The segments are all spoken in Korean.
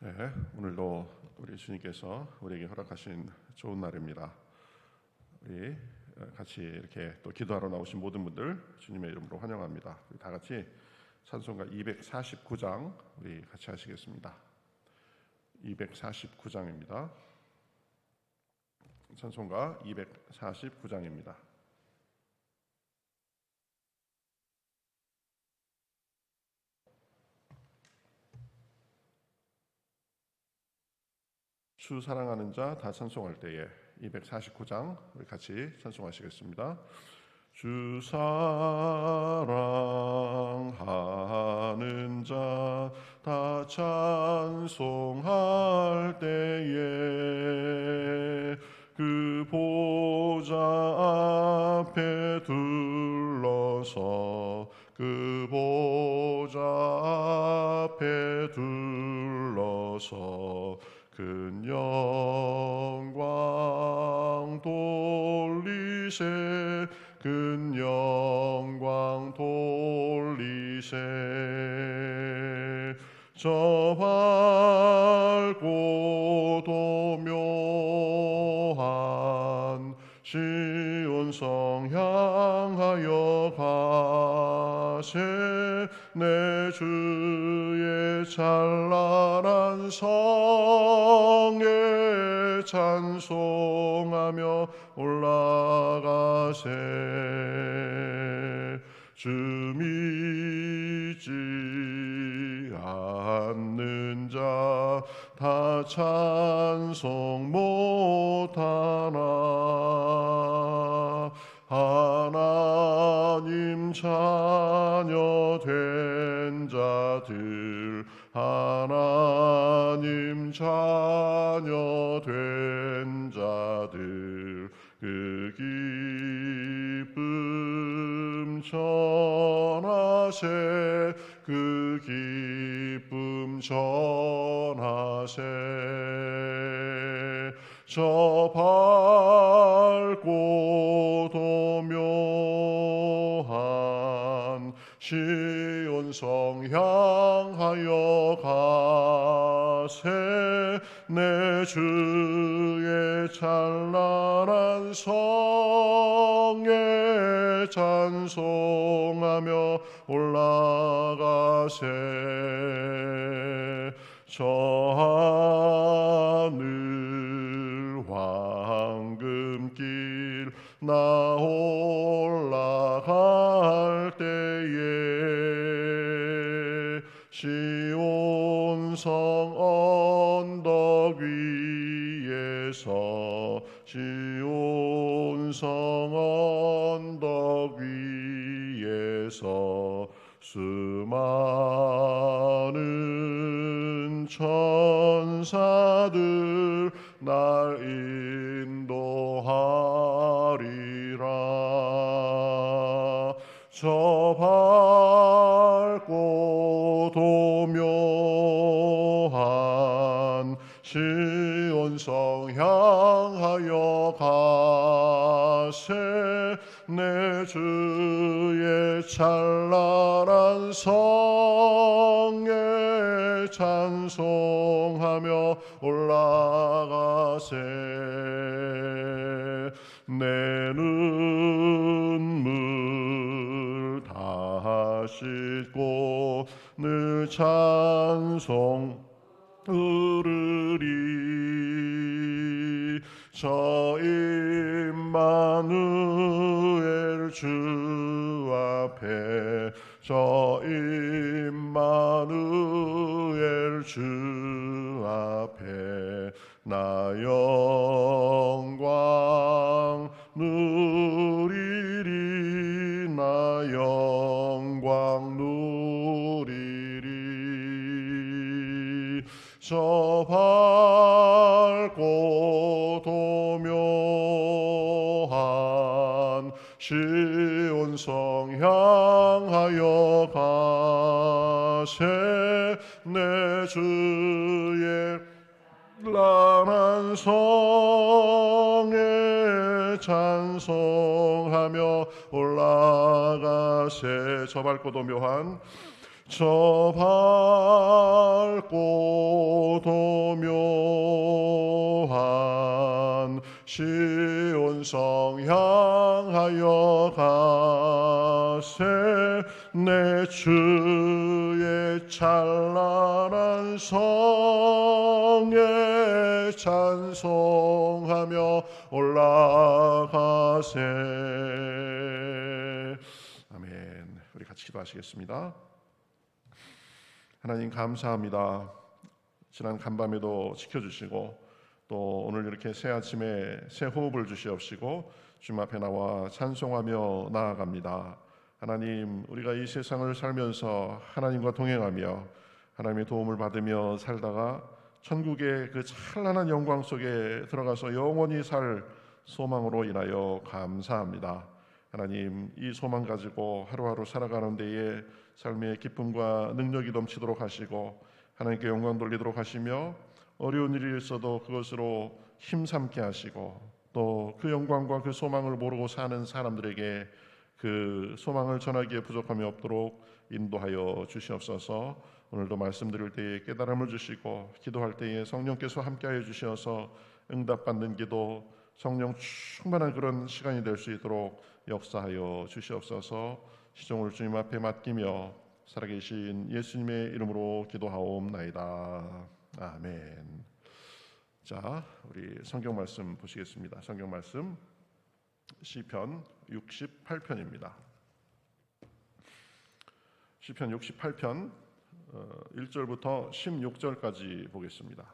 네, 오늘도 우리 주님께서 우리에게 허락하신 좋은 날입니다. 우리 같이 이렇게 또 기도하러 나오신 모든 분들 주님의 이름으로 환영합니다. 우리 다 같이 찬송가 249장 우리 같이 하시겠습니다. 249장입니다. 찬송가 249장입니다. 주 사랑하는 자 다 찬송할 때에 249장 우리 같이 찬송하시겠습니다. 주 사랑하는 자 다 찬송할 때에 그 보좌 앞에 둘러서 그 보좌 앞에 둘러서 큰 영광 돌리세 큰 영광 돌리세 저 밝고 도묘한 시온성 향하여 가세 내 주의 찬란한 성에 찬송하며 올라가세 주 믿지 않는 자 다 찬송 못하나 하나님 자녀 된 자들 하나님 자녀 된 자들 그 기쁨 전하세 그 기쁨 전하세 저 밝고 도묘한 시온성 향하여 가세 내 주의 찬란한 성에 찬송하며 올라가세 저 하늘 황금길 나 올라갈 때에 시온성 언덕 위에서 시온성 언덕 위에서 수많은 천사들 날 인도하리라 저 밝고 도묘한 시온성 향하여 가세 내 주의 찬란한 성에 찬송하며 올라가세 내 눈물 다 씻고 늘 찬송 흐르리 저 임마누엘 주 앞에 저 임마누엘 주 앞에 나 영광 누리리 나 영광 누리리 저 밝고 도묘한 시온성 향하여 가세 내 주의 찬란한 성에 찬송하며 올라가세 저 밝고 도묘한 저 밝고 도묘한 시온성 향하여 가세. 내 주의 찬란한 성에 찬송하며 올라가세. 아멘. 우리 같이 기도하시겠습니다. 하나님 감사합니다. 지난 간밤에도 지켜주시고 또 오늘 이렇게 새 아침에 새 호흡을 주시옵시고 주님 앞에 나와 찬송하며 나아갑니다. 하나님, 우리가 이 세상을 살면서 하나님과 동행하며 하나님의 도움을 받으며 살다가 천국의 그 찬란한 영광 속에 들어가서 영원히 살 소망으로 인하여 감사합니다. 하나님, 이 소망 가지고 하루하루 살아가는 데에 삶의 기쁨과 능력이 넘치도록 하시고 하나님께 영광 돌리도록 하시며 어려운 일이 있어도 그것으로 힘삼게 하시고 또 그 영광과 그 소망을 모르고 사는 사람들에게 그 소망을 전하기에 부족함이 없도록 인도하여 주시옵소서. 오늘도 말씀드릴 때에 깨달음을 주시고 기도할 때에 성령께서 함께하여 주셔서 응답받는 기도, 성령 충만한 그런 시간이 될 수 있도록 역사하여 주시옵소서. 시종을 주님 앞에 맡기며 살아계신 예수님의 이름으로 기도하옵나이다. 아멘. 자, 우리 성경 말씀 보시겠습니다. 성경 말씀 시편 68편입니다. 시편 68편 1절부터 16절까지 보겠습니다.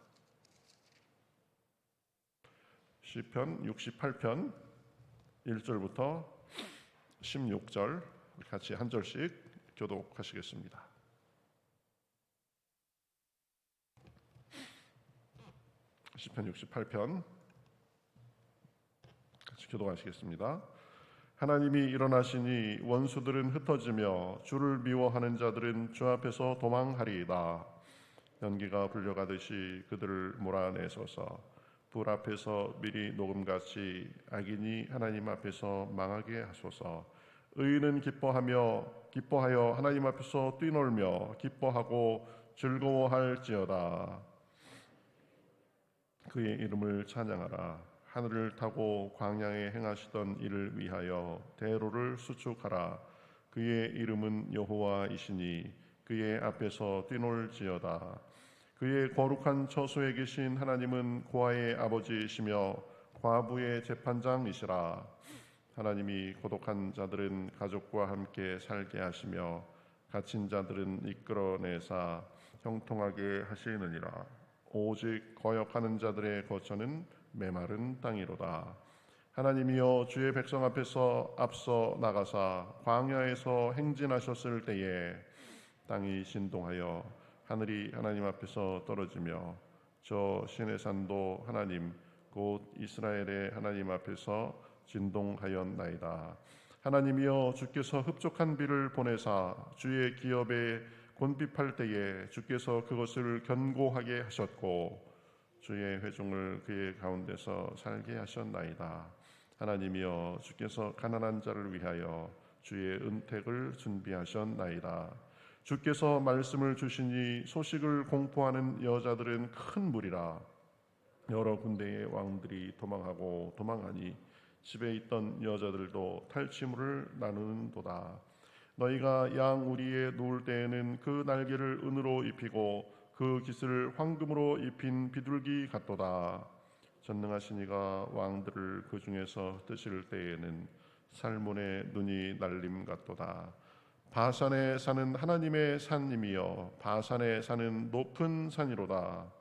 시편 68편 1절부터 16절 같이 한 절씩 교독하시겠습니다. 시편 68편 같이 교독하시겠습니다. 하나님이 일어나시니 원수들은 흩어지며 주를 미워하는 자들은 주 앞에서 도망하리이다. 연기가 불려가듯이 그들을 몰아내소서. 불 앞에서 미리 녹음같이 악인이 하나님 앞에서 망하게 하소서. 의인은 기뻐하여 하나님 앞에서 뛰놀며 기뻐하고 즐거워할지어다. 그의 이름을 찬양하라. 하늘을 타고 광야에 행하시던 이를 위하여 대로를 수축하라. 그의 이름은 여호와이시니 그의 앞에서 뛰놀지어다. 그의 거룩한 처소에 계신 하나님은 고아의 아버지이시며 과부의 재판장이시라. 하나님이 고독한 자들은 가족과 함께 살게 하시며 갇힌 자들은 이끌어내사 형통하게 하시느니라. 오직 거역하는 자들의 거처는 메마른 땅이로다. 하나님이여, 주의 백성 앞에서 앞서 나가사 광야에서 행진하셨을 때에 땅이 신동하여 하늘이 하나님 앞에서 떨어지며 저 시내산도 하나님 곧 이스라엘의 하나님 앞에서 진동하였나이다. 하나님이여, 주께서 흡족한 비를 보내사 주의 기업에 곤핍할 때에 주께서 그것을 견고하게 하셨고 주의 회중을 그의 가운데서 살게 하셨나이다. 하나님이여, 주께서 가난한 자를 위하여 주의 은택을 준비하셨나이다. 주께서 말씀을 주시니 소식을 공포하는 여자들은 큰 무리라. 여러 군데의 왕들이 도망하고 도망하니 집에 있던 여자들도 탈취물을 나누는도다. 너희가 양 우리에 누울 때에는 그 날개를 은으로 입히고 그 깃을 황금으로 입힌 비둘기 같도다. 전능하신 이가 왕들을 그 중에서 뜨실 때에는 살몬의 눈이 날림 같도다. 바산에 사는 하나님의 산님이여, 바산에 사는 높은 산이로다.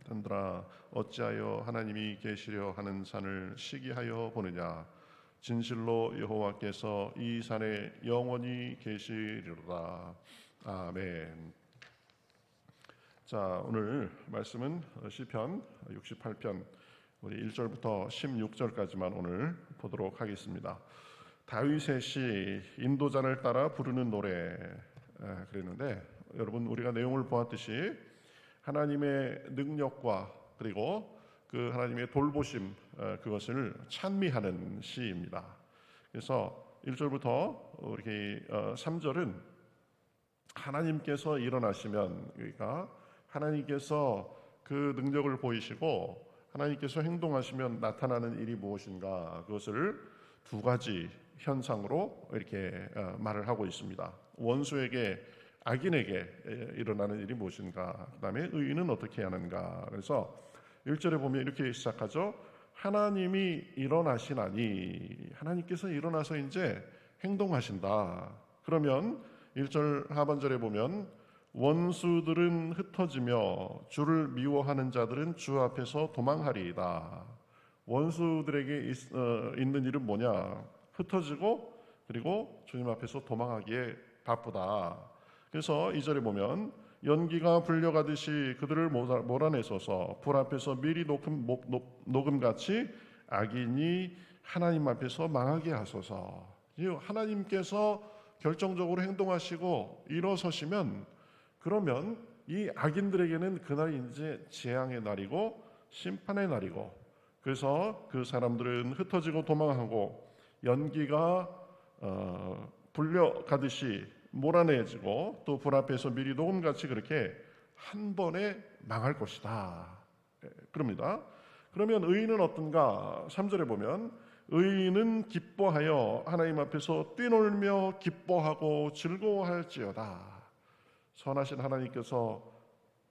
산들아, 어찌하여 하나님이 계시려 하는 산을 시기하여 보느냐. 진실로 여호와께서 이 산에 영원히 계시리로다. 아멘. 자, 오늘 말씀은 시편 68편 우리 1절부터 16절까지만 오늘 보도록 하겠습니다. 다윗의 시 인도자를 따라 부르는 노래 그랬는데, 여러분, 우리가 내용을 보았듯이 하나님의 능력과 그리고 그 하나님의 돌보심, 그것을 찬미하는 시입니다. 그래서 1절부터 이렇게 3절은 하나님께서 일어나시면, 그러니까 하나님께서 그 능력을 보이시고 하나님께서 행동하시면 나타나는 일이 무엇인가, 그것을 두 가지 현상으로 이렇게 말을 하고 있습니다. 원수에게, 악인에게 일어나는 일이 무엇인가, 그 다음에 의인은 어떻게 하는가. 그래서 1절에 보면 이렇게 시작하죠. 하나님이 일어나시나니, 하나님께서 일어나서 이제 행동하신다. 그러면 1절 하반절에 보면 원수들은 흩어지며 주를 미워하는 자들은 주 앞에서 도망하리이다. 원수들에게 있는 일은 뭐냐? 흩어지고 그리고 주님 앞에서 도망하기에 바쁘다. 그래서 2절에 보면 연기가 불려가듯이 그들을 몰아내소서. 불 앞에서 밀이 녹음같이 악인이 하나님 앞에서 망하게 하소서. 하나님께서 결정적으로 행동하시고 일어서시면, 그러면 이 악인들에게는 그날이 이제 재앙의 날이고 심판의 날이고, 그래서 그 사람들은 흩어지고 도망하고 연기가 불려가듯이 몰아내지고 또 불 앞에서 밀이 녹음같이 그렇게 한 번에 망할 것이다. 그럽니다. 그러면 의인은 어떤가? 3절에 보면 의인은 기뻐하여 하나님 앞에서 뛰놀며 기뻐하고 즐거워할지어다. 선하신 하나님께서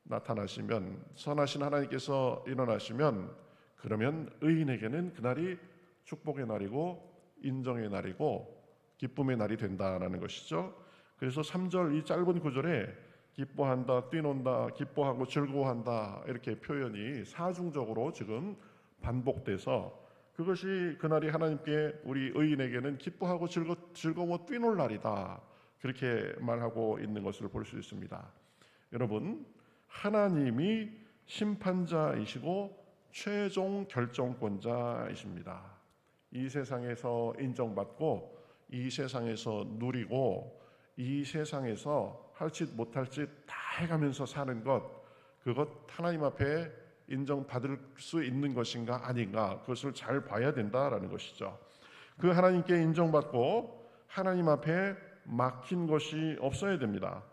나타나시면, 선하신 하나님께서 일어나시면, 그러면 의인에게는 그날이 축복의 날이고 인정의 날이고 기쁨의 날이 된다라는 것이죠. 그래서 3절 이 짧은 구절에 기뻐한다, 뛰논다, 기뻐하고 즐거워한다, 이렇게 표현이 사중적으로 지금 반복돼서, 그것이 그날이 하나님께 우리 의인에게는 기뻐하고 즐거워 뛰놀 날이다, 그렇게 말하고 있는 것을 볼 수 있습니다. 여러분, 하나님이 심판자이시고 최종 결정권자이십니다. 이 세상에서 인정받고 이 세상에서 누리고 이 세상에서 할 짓 못할 짓 다 해가면서 사는 것, 그것 하나님 앞에 인정받을 수 있는 것인가 아닌가, 그것을 잘 봐야 된다라는 것이죠. 그 하나님께 인정받고 하나님 앞에 막힌 것이 없어야 됩니다.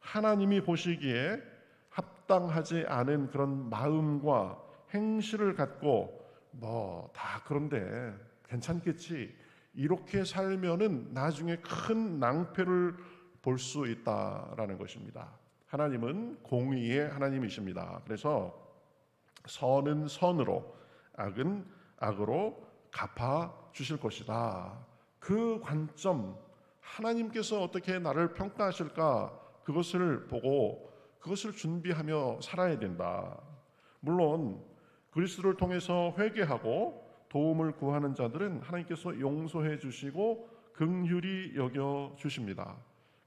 하나님이 보시기에 합당하지 않은 그런 마음과 행실을 갖고 뭐 다 그런데 괜찮겠지, 이렇게 살면은 나중에 큰 낭패를 볼 수 있다라는 것입니다. 하나님은 공의의 하나님이십니다. 그래서 선은 선으로, 악은 악으로 갚아 주실 것이다. 그 관점, 하나님께서 어떻게 나를 평가하실까, 그것을 보고 그것을 준비하며 살아야 된다. 물론 그리스도를 통해서 회개하고 도움을 구하는 자들은 하나님께서 용서해 주시고 긍휼히 여겨 주십니다.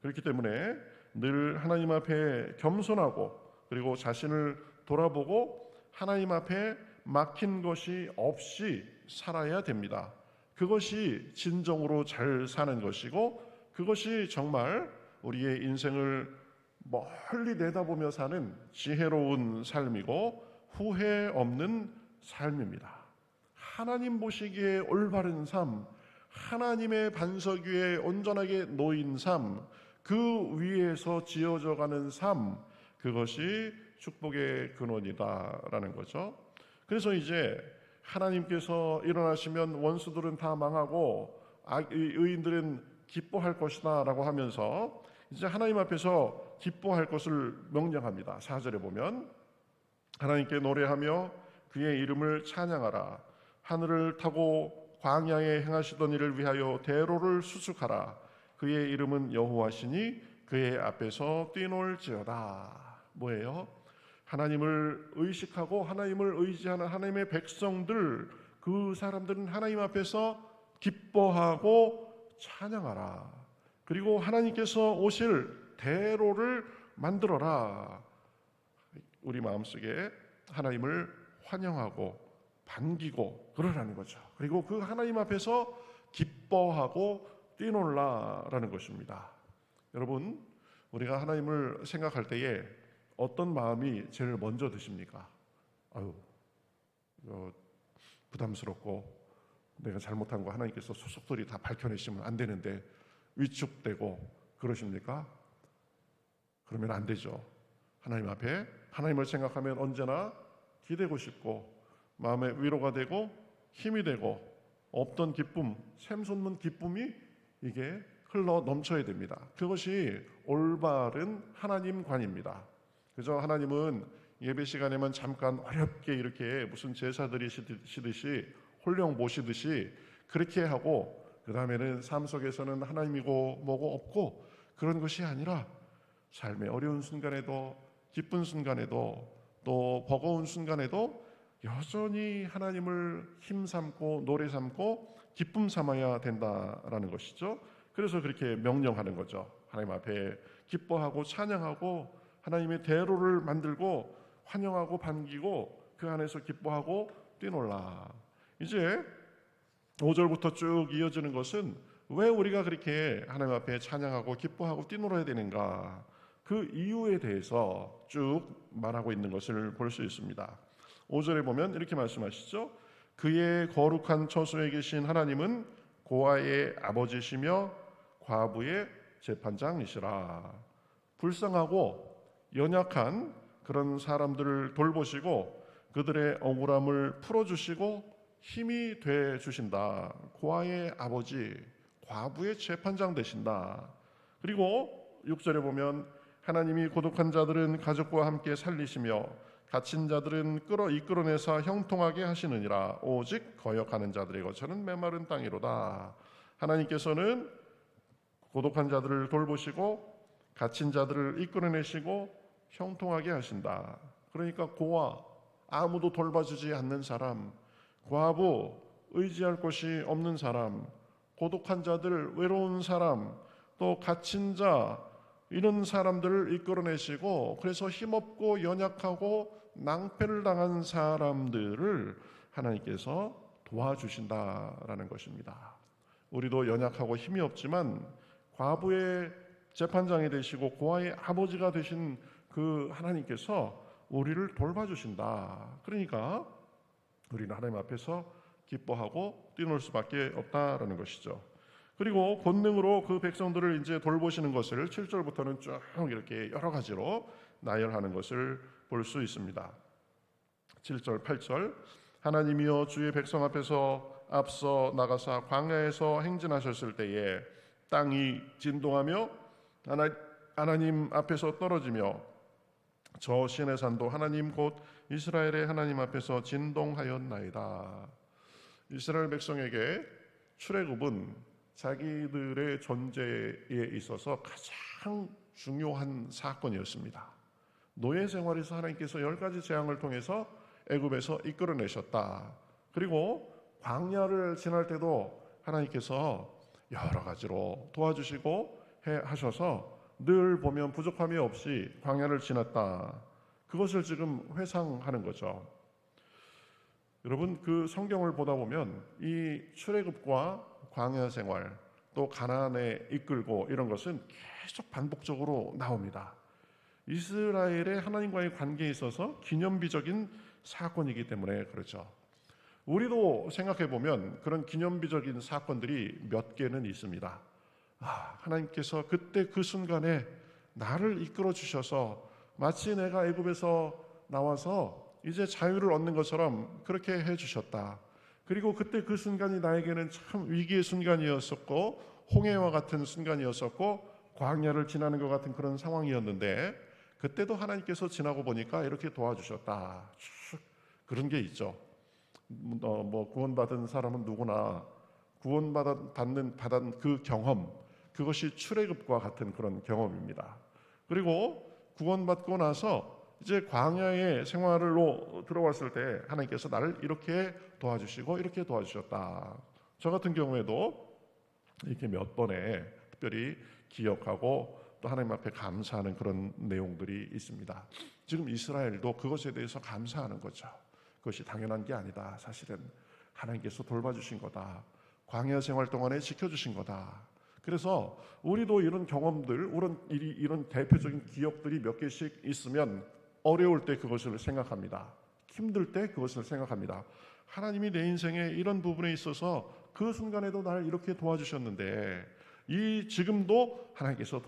그렇기 때문에 늘 하나님 앞에 겸손하고 그리고 자신을 돌아보고 하나님 앞에 막힌 것이 없이 살아야 됩니다. 그것이 진정으로 잘 사는 것이고, 그것이 정말 우리의 인생을 멀리 내다보며 사는 지혜로운 삶이고 후회 없는 삶입니다. 하나님 보시기에 올바른 삶, 하나님의 반석 위에 온전하게 놓인 삶, 그 위에서 지어져 가는 삶, 그것이 축복의 근원이다라는 거죠. 그래서 이제 하나님께서 일어나시면 원수들은 다 망하고 의인들은 기뻐할 것이다 라고 하면서 이제 하나님 앞에서 기뻐할 것을 명령합니다. 4절에 보면 하나님께 노래하며 그의 이름을 찬양하라. 하늘을 타고 광야에 행하시던 일을 위하여 대로를 수축하라. 그의 이름은 여호와시니 그의 앞에서 뛰놀지어다. 뭐예요? 하나님을 의식하고 하나님을 의지하는 하나님의 백성들, 그 사람들은 하나님 앞에서 기뻐하고 찬양하라. 그리고 하나님께서 오실 대로를 만들어라. 우리 마음속에 하나님을 환영하고 반기고 그러라는 거죠. 그리고 그 하나님 앞에서 기뻐하고 뛰놀라라는 것입니다. 여러분, 우리가 하나님을 생각할 때에 어떤 마음이 제일 먼저 드십니까? 아유, 부담스럽고 내가 잘못한 거 하나님께서 속속들이 다 밝혀내시면 안 되는데 위축되고 그러십니까? 그러면 안 되죠. 하나님 앞에 하나님을 생각하면 언제나 기대고 싶고 마음의 위로가 되고 힘이 되고 없던 기쁨, 샘솟는 기쁨이 이게 흘러 넘쳐야 됩니다. 그것이 올바른 하나님관입니다. 그저 하나님은 예배 시간에만 잠깐 어렵게 이렇게 무슨 제사 드리시듯이 홀령 모시듯이 그렇게 하고 그 다음에는 삶 속에서는 하나님이고 뭐고 없고 그런 것이 아니라 삶의 어려운 순간에도 기쁜 순간에도 또 버거운 순간에도 여전히 하나님을 힘 삼고 노래 삼고 기쁨 삼아야 된다라는 것이죠. 그래서 그렇게 명령하는 거죠. 하나님 앞에 기뻐하고 찬양하고 하나님의 대로를 만들고 환영하고 반기고 그 안에서 기뻐하고 뛰놀라. 이제 5절부터 쭉 이어지는 것은 왜 우리가 그렇게 하나님 앞에 찬양하고 기뻐하고 뛰놀아야 되는가, 그 이유에 대해서 쭉 말하고 있는 것을 볼 수 있습니다. 5절에 보면 이렇게 말씀하시죠. 그의 거룩한 처소에 계신 하나님은 고아의 아버지시며 과부의 재판장이시라. 불쌍하고 연약한 그런 사람들을 돌보시고 그들의 억울함을 풀어주시고 힘이 돼 주신다. 고아의 아버지, 과부의 재판장 되신다. 그리고 6절에 보면 하나님이 고독한 자들은 가족과 함께 살리시며 갇힌 자들은 이끌어내사 형통하게 하시느니라. 오직 거역하는 자들의 거처는 메마른 땅이로다. 하나님께서는 고독한 자들을 돌보시고 갇힌 자들을 이끌어내시고 형통하게 하신다. 그러니까 고아, 아무도 돌봐주지 않는 사람, 과부, 의지할 곳이 없는 사람, 고독한 자들, 외로운 사람, 또 갇힌 자, 이런 사람들을 이끌어내시고 그래서 힘없고 연약하고 낭패를 당한 사람들을 하나님께서 도와주신다라는 것입니다. 우리도 연약하고 힘이 없지만 과부의 재판장이 되시고 고아의 아버지가 되신 그 하나님께서 우리를 돌봐주신다. 그러니까 우리는 하나님 앞에서 기뻐하고 뛰놀 수밖에 없다라는 것이죠. 그리고 본능으로 그 백성들을 이제 돌보시는 것을 7절부터는 쭉 이렇게 여러 가지로 나열하는 것을 볼 수 있습니다. 7절, 8절 하나님이여 주의 백성 앞에서 앞서 나가사 광야에서 행진하셨을 때에 땅이 진동하며 하나님 앞에서 떨어지며 저 시내산도 하나님 곧 이스라엘의 하나님 앞에서 진동하였나이다. 이스라엘 백성에게 출애굽은 자기들의 존재에 있어서 가장 중요한 사건이었습니다. 노예 생활에서 하나님께서 10가지 재앙을 통해서 애굽에서 이끌어내셨다. 그리고 광야를 지날 때도 하나님께서 여러 가지로 도와주시고 하셔서 늘 보면 부족함이 없이 광야를 지났다. 그것을 지금 회상하는 거죠. 여러분, 그 성경을 보다 보면 이 출애굽과 광야 생활 또 가나안에 이끌고 이런 것은 계속 반복적으로 나옵니다. 이스라엘의 하나님과의 관계에 있어서 기념비적인 사건이기 때문에 그렇죠. 우리도 생각해 보면 그런 기념비적인 사건들이 몇 개는 있습니다. 하나님께서 그때 그 순간에 나를 이끌어 주셔서 마치 내가 애굽에서 나와서 이제 자유를 얻는 것처럼 그렇게 해 주셨다. 그리고 그때 그 순간이 나에게는 참 위기의 순간이었었고 홍해와 같은 순간이었었고 광야를 지나는 것 같은 그런 상황이었는데 그때도 하나님께서 지나고 보니까 이렇게 도와주셨다. 그런 게 있죠. 구원받은 사람은 누구나 구원받은 그 경험, 그것이 출애굽과 같은 그런 경험입니다. 그리고 구원받고 나서 이제 광야의 생활로 들어왔을 때 하나님께서 나를 이렇게 도와주시고 이렇게 도와주셨다. 저 같은 경우에도 이렇게 몇 번에 특별히 기억하고 또 하나님 앞에 감사하는 그런 내용들이 있습니다. 지금 이스라엘도 그것에 대해서 감사하는 거죠. 그것이 당연한 게 아니다. 사실은 하나님께서 돌봐주신 거다. 광야 생활 동안에 지켜주신 거다. 그래서 우리도 이런 경험들, 이런 대표적인 기억들이 몇 개씩 있으면 어려울 때 그것을 생각합니다. 힘들 때 그것을 생각합니다. 하나님이 내 인생에 이런 부분에 있어서 그 순간에도 나를 이렇게 도와주셨는데 지금도 하나님께서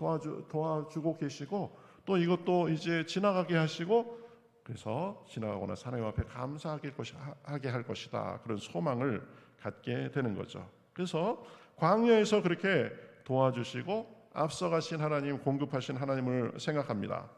도와주고 계시고 또 이것도 이제 지나가게 하시고, 그래서 지나가고 나서 하나님 앞에 감사하게 할 것이다, 그런 소망을 갖게 되는 거죠. 그래서 광야에서 그렇게 도와주시고 앞서가신 하나님, 공급하신 하나님을 생각합니다.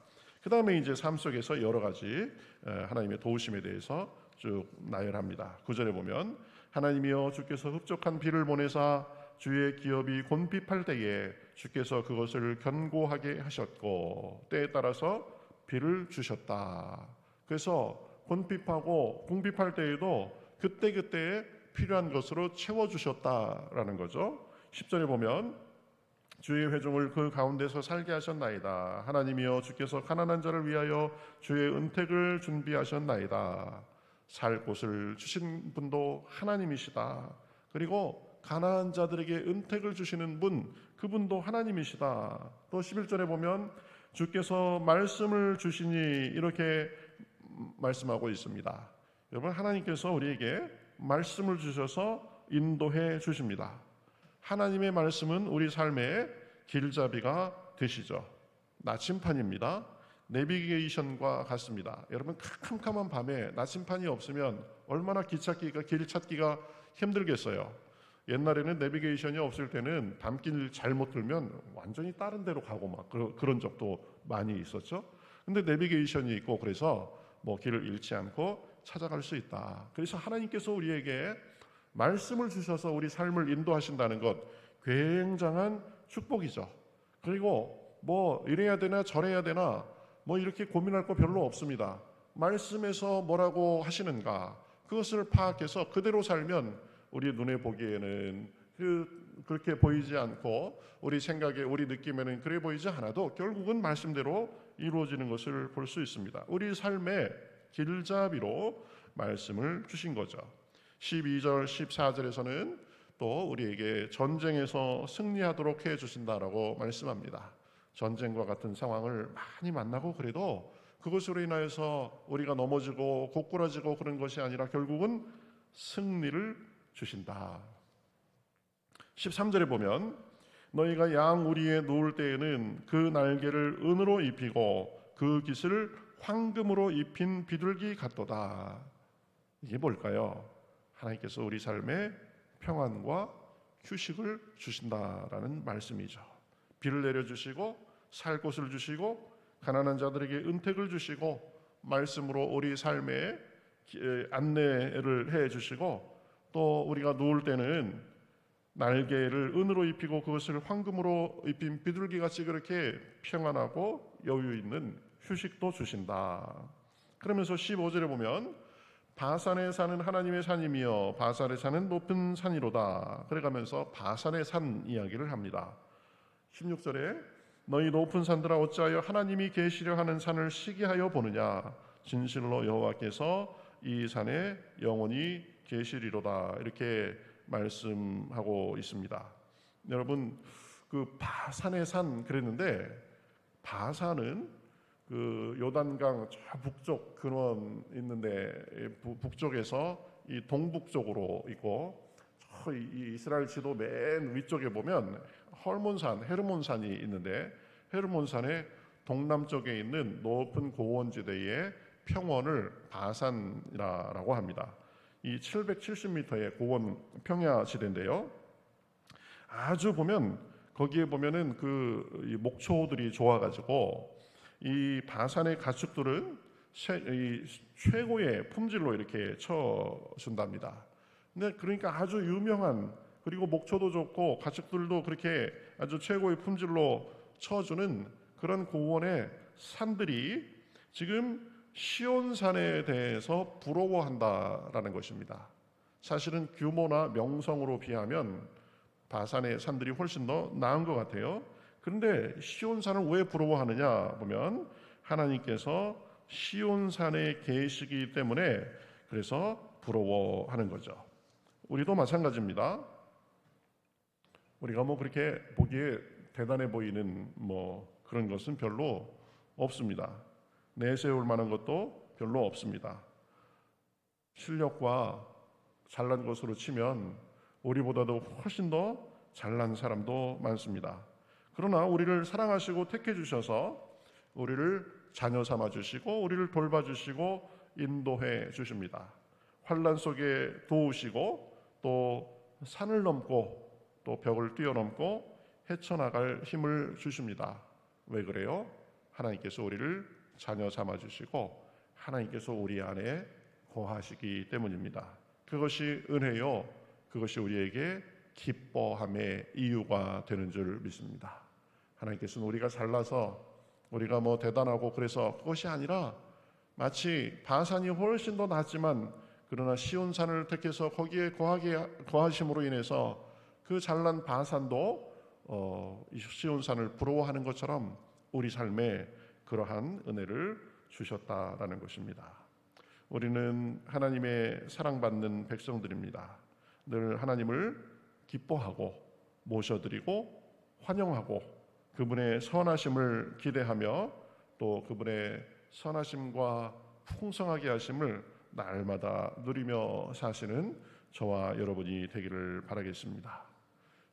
그 다음에 이제 삶 속에서 여러 가지 하나님의 도우심에 대해서 쭉 나열합니다. 9절에 보면 하나님이여 주께서 흡족한 비를 보내사 주의 기업이 곤핍할 때에 주께서 그것을 견고하게 하셨고 때에 따라서 비를 주셨다. 그래서 곤핍하고 궁핍할 때에도 그때그때 필요한 것으로 채워주셨다라는 거죠. 10절에 보면 주의 회중을 그 가운데서 살게 하셨나이다. 하나님이여 주께서 가난한 자를 위하여 주의 은택을 준비하셨나이다. 살 곳을 주신 분도 하나님이시다. 그리고 가난한 자들에게 은택을 주시는 분, 그분도 하나님이시다. 또 11절에 보면 주께서 말씀을 주시니 이렇게 말씀하고 있습니다. 여러분, 하나님께서 우리에게 말씀을 주셔서 인도해 주십니다. 하나님의 말씀은 우리 삶의 길잡이가 되시죠. 나침판입니다. 내비게이션과 같습니다. 여러분, 캄캄한 밤에 나침판이 없으면 얼마나 길 찾기가 힘들겠어요. 옛날에는 내비게이션이 없을 때는 밤길 잘못 들면 완전히 다른 데로 가고 막 그런 적도 많이 있었죠. 근데 내비게이션이 있고 그래서 길을 잃지 않고 찾아갈 수 있다. 그래서 하나님께서 우리에게 말씀을 주셔서 우리 삶을 인도하신다는 것, 굉장한 축복이죠. 그리고 이래야 되나 저래야 되나 이렇게 고민할 거 별로 없습니다. 말씀에서 뭐라고 하시는가, 그것을 파악해서 그대로 살면 우리 눈에 보기에는 그렇게 보이지 않고 우리 생각에, 우리 느낌에는 그래 보이지 않아도 결국은 말씀대로 이루어지는 것을 볼 수 있습니다. 우리 삶의 길잡이로 말씀을 주신 거죠. 12절, 14절에서는 또 우리에게 전쟁에서 승리하도록 해주신다라고 말씀합니다. 전쟁과 같은 상황을 많이 만나고 그래도 그것으로 인하여서 우리가 넘어지고 고꾸라지고 그런 것이 아니라 결국은 승리를 주신다. 13절에 보면 너희가 양 우리에 누울 때에는 그 날개를 은으로 입히고 그 깃을 황금으로 입힌 비둘기 같도다. 이게 뭘까요? 하나님께서 우리 삶에 평안과 휴식을 주신다라는 말씀이죠. 비를 내려주시고 살 곳을 주시고 가난한 자들에게 은택을 주시고 말씀으로 우리 삶에 안내를 해주시고 또 우리가 누울 때는 날개를 은으로 입히고 그것을 황금으로 입힌 비둘기같이 그렇게 평안하고 여유 있는 휴식도 주신다. 그러면서 15절에 보면 바산에 사는 하나님의 산이며 바산에 사는 높은 산이로다. 그래가면서 바산의 산 이야기를 합니다. 16절에 너희 높은 산들아 어찌하여 하나님이 계시려 하는 산을 시기하여 보느냐. 진실로 여호와께서 이 산에 영원히 계시리로다. 이렇게 말씀하고 있습니다. 여러분, 그 바산의 산 그랬는데 바산은 그 요단강 저 북쪽 근원 있는데 북쪽에서 이 동북쪽으로 있고 이 이스라엘 지도 맨 위쪽에 보면 헤르몬산이 있는데 헤르몬산의 동남쪽에 있는 높은 고원지대의 평원을 바산이라고 합니다. 이 770m의 고원 평야지대인데요. 아주 보면 거기에 보면은 이 목초들이 좋아가지고 이 바산의 가축들은 최고의 품질로 이렇게 쳐준답니다. 근데 그러니까 아주 유명한, 그리고 목초도 좋고 가축들도 그렇게 아주 최고의 품질로 쳐주는 그런 고원의 산들이 지금 시온산에 대해서 부러워한다라는 것입니다. 사실은 규모나 명성으로 비하면 바산의 산들이 훨씬 더 나은 것 같아요. 그런데 시온산을 왜 부러워하느냐 보면 하나님께서 시온산에 계시기 때문에 그래서 부러워하는 거죠. 우리도 마찬가지입니다. 우리가 그렇게 보기에 대단해 보이는 그런 것은 별로 없습니다. 내세울 만한 것도 별로 없습니다. 실력과 잘난 것으로 치면 우리보다도 훨씬 더 잘난 사람도 많습니다. 그러나 우리를 사랑하시고 택해 주셔서 우리를 자녀 삼아 주시고 우리를 돌봐 주시고 인도해 주십니다. 환난 속에 도우시고 또 산을 넘고 또 벽을 뛰어넘고 헤쳐나갈 힘을 주십니다. 왜 그래요? 하나님께서 우리를 자녀 삼아 주시고 하나님께서 우리 안에 거하시기 때문입니다. 그것이 은혜요, 그것이 우리에게 기뻐함의 이유가 되는 줄 믿습니다. 하나님께서는 우리가 잘나서 우리가 대단하고 그래서 그것이 아니라 마치 바산이 훨씬 더 낫지만 그러나 시온산을 택해서 거기에 거하심으로 인해서 그 잘난 바산도 시온산을 부러워하는 것처럼 우리 삶에 그러한 은혜를 주셨다라는 것입니다. 우리는 하나님의 사랑받는 백성들입니다. 늘 하나님을 기뻐하고 모셔드리고 환영하고 그분의 선하심을 기대하며 또 그분의 선하심과 풍성하게 하심을 날마다 누리며 사시는 저와 여러분이 되기를 바라겠습니다.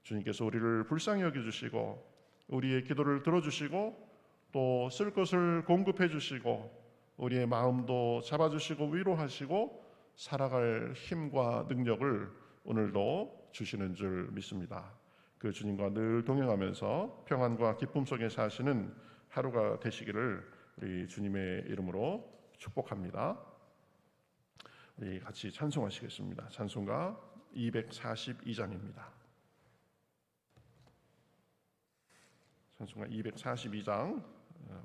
주님께서 우리를 불쌍히 여겨주시고 우리의 기도를 들어주시고 또 쓸 것을 공급해 주시고 우리의 마음도 잡아주시고 위로하시고 살아갈 힘과 능력을 오늘도 주시는 줄 믿습니다. 그 주님과 늘 동행하면서 평안과 기쁨 속에 사시는 하루가 되시기를 우리 주님의 이름으로 축복합니다. 우리 같이 찬송하시겠습니다. 찬송가 242장입니다. 찬송가 242장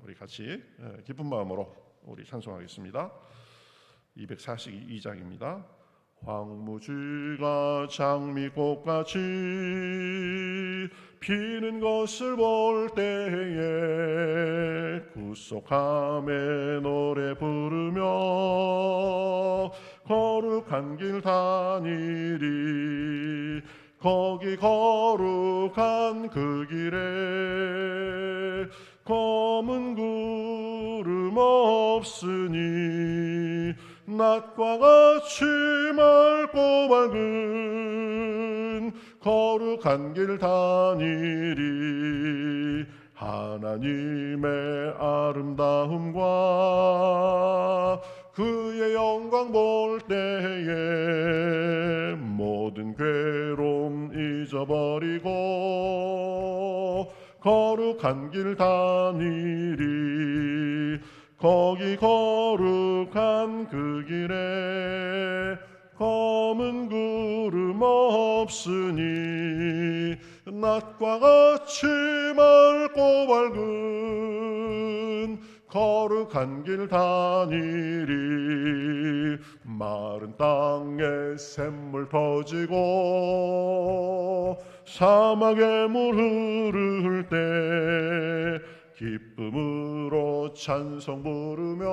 우리 같이 기쁜 마음으로 우리 찬송하겠습니다. 242장입니다. 황무지가 장미꽃같이 피는 것을 볼 때에 구속함에 노래 부르며 거룩한 길 다니리. 거기 거룩한 그 길에 검은 구름 없으니 낮과 같이 맑고 밝은 거룩한 길 다니리. 하나님의 아름다움과 그의 영광 볼 때에 모든 괴로움 잊어버리고 거룩한 길 다니리. 거기 거룩한 그 길에 검은 구름 없으니 낮과 같이 맑고 밝은 거룩한 길 다니리. 마른 땅에 샘물 터지고 사막에 물 흐를 때 기쁨으로 찬송 부르며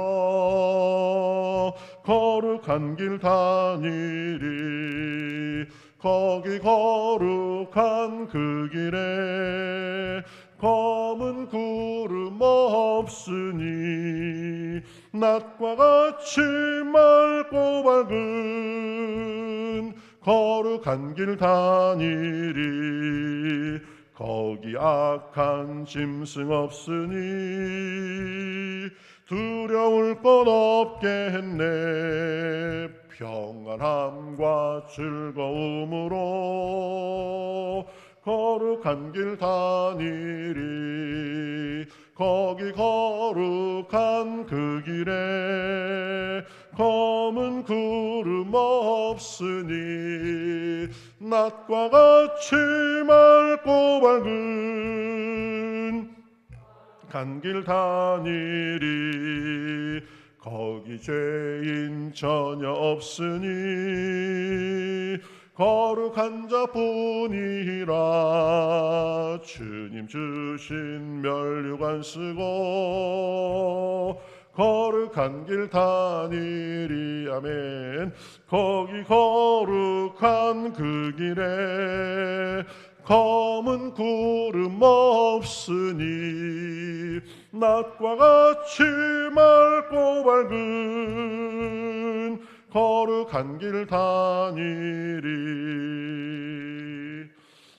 거룩한 길 다니리. 거기 거룩한 그 길에 검은 구름 없으니 낮과 같이 맑고 밝은 거룩한 길 다니리. 거기 악한 짐승 없으니 두려울 것 없겠네. 평안함과 즐거움으로 거룩한 길 다니리. 거기 거룩한 그 길에 검은 구름 없으니 낮과 같이 맑고 밝은 간 길 다니리. 거기 죄인 전혀 없으니 거룩한 자뿐이라. 주님 주신 면류관 쓰고 거룩한 길 다니리. 아멘. 거기 거룩한 그 길에 검은 구름 없으니 낮과 같이 맑고 밝은 거룩한 길 다니리.